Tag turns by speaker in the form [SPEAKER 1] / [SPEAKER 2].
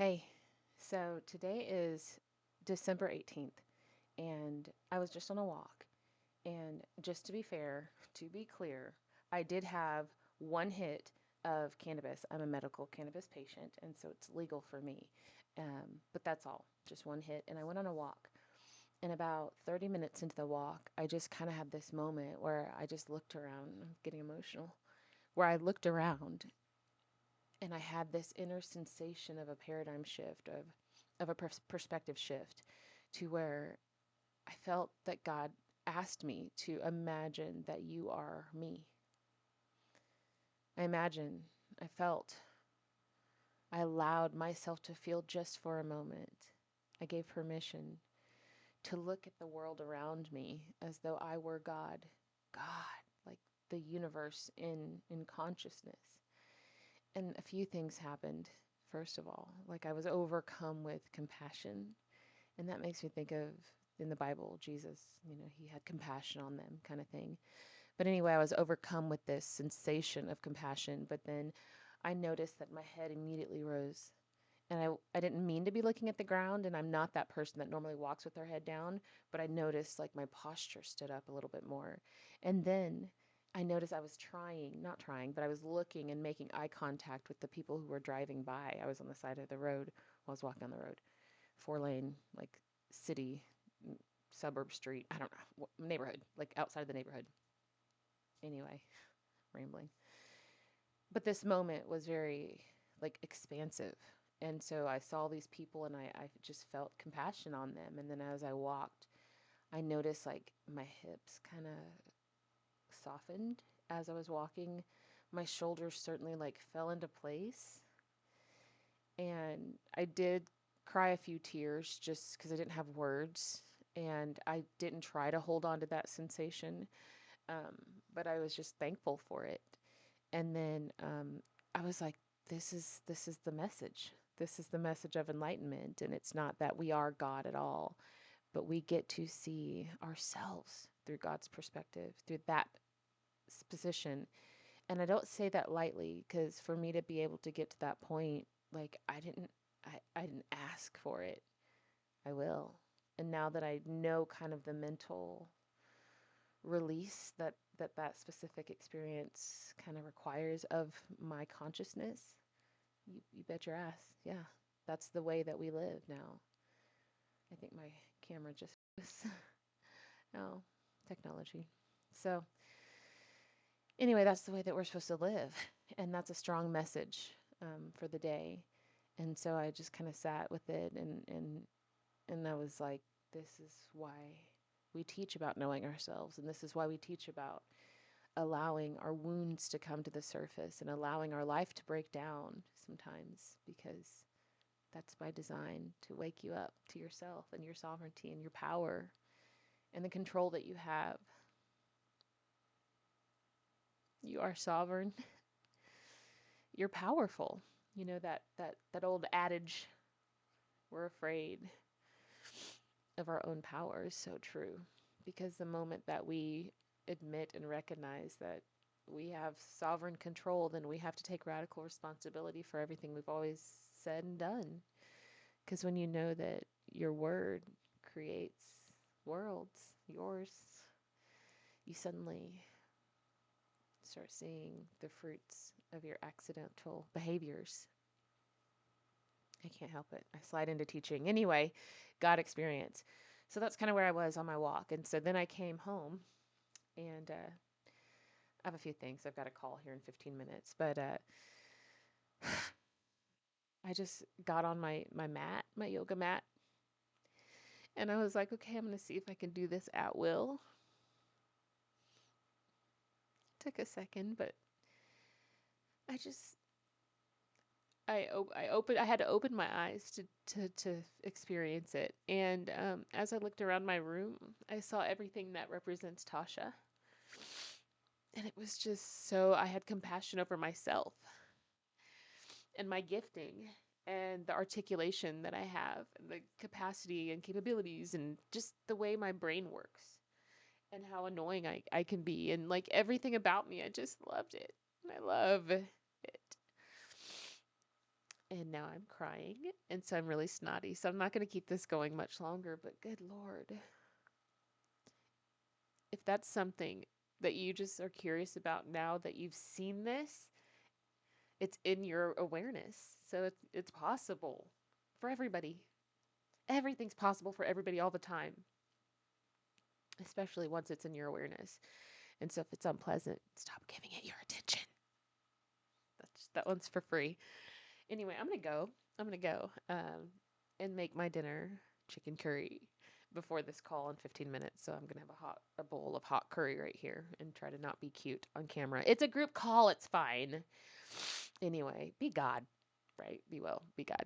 [SPEAKER 1] Hey, so today is December 18th, and I was just on a walk. And just to be fair, to be clear, I did have one hit of cannabis. I'm a medical cannabis patient, and so it's legal for me. But that's all, just one hit. And I went on a walk. And about 30 minutes into the walk, I just kind of had this moment where I just looked around. I'm getting emotional. Where I looked around and I had this inner sensation of a paradigm shift, of a perspective shift, to where I felt that God asked me to imagine that you are me. I imagined, I felt, I allowed myself to feel just for a moment. I gave permission to look at the world around me as though I were God. God, like the universe in consciousness. And a few things happened. First of all, like I was overcome with compassion. And that makes me think of in the Bible, Jesus, he had compassion on them, kind of thing. But anyway, I was overcome with this sensation of compassion. But then I noticed that my head immediately rose. And I didn't mean to be looking at the ground. And I'm not that person that normally walks with their head down. But I noticed like my posture stood up a little bit more. And then I noticed I was not trying, but I was looking and making eye contact with the people who were driving by. I was on the side of the road while I was walking on the road, 4 lane, like city, suburb street, I don't know, neighborhood, like outside of the neighborhood. Anyway, rambling. But this moment was very like expansive. And so I saw these people and I just felt compassion on them. And then as I walked, I noticed like my hips kind of softened as I was walking. My shoulders certainly like fell into place. And I did cry a few tears just because I didn't have words. And I didn't try to hold on to that sensation, but I was just thankful for it. And then I was like, this is the message. This is the message of enlightenment. And it's not that we are God at all, but we get to see ourselves through God's perspective, through that position. And I don't say that lightly because for me to be able to get to that point, like I didn't ask for it. I will. And now that I know kind of the mental release that specific experience kind of requires of my consciousness, you bet your ass. Yeah. That's the way that we live now. I think my camera just oh, technology. So anyway, that's the way that we're supposed to live. And that's a strong message for the day. And so I just kind of sat with it and I was like, this is why we teach about knowing ourselves. And this is why we teach about allowing our wounds to come to the surface and allowing our life to break down sometimes, because that's by design to wake you up to yourself and your sovereignty and your power and the control that you have. You are sovereign. You're powerful. You know that old adage, we're afraid of our own power, is so true. Because the moment that we admit and recognize that we have sovereign control, then we have to take radical responsibility for everything we've always said and done. Because when you know that your word creates worlds, yours, you suddenly start seeing the fruits of your accidental behaviors. I can't help it. I slide into teaching. Anyway, God experience. So that's kind of where I was on my walk. And so then I came home and I have a few things. I've got a call here in 15 minutes, but I just got on my mat, my yoga mat, and I was like, okay, I'm going to see if I can do this at will. Took a second, but I just I had to open my eyes to experience it. And as I looked around my room, I saw everything that represents Tasha. And it was just so, I had compassion over myself and my gifting and the articulation that I have, and the capacity and capabilities, and just the way my brain works, and how annoying I can be. And like everything about me, I just loved it. And I love it.
[SPEAKER 2] And now I'm crying. And so I'm really snotty. So I'm not going to keep this going much longer. But good Lord, if that's something that you just are curious about now that you've seen this, it's in your awareness. So it's possible for everybody. Everything's possible for everybody all the time, especially once it's in your awareness. And so if it's unpleasant, stop giving it your attention. That one's for free. Anyway, I'm gonna go. I'm gonna go and make my dinner, chicken curry, before this call in 15 minutes. So I'm gonna have a bowl of hot curry right here and try to not be cute on camera. It's a group call. It's fine. Anyway, be God, right? Be well. Be God.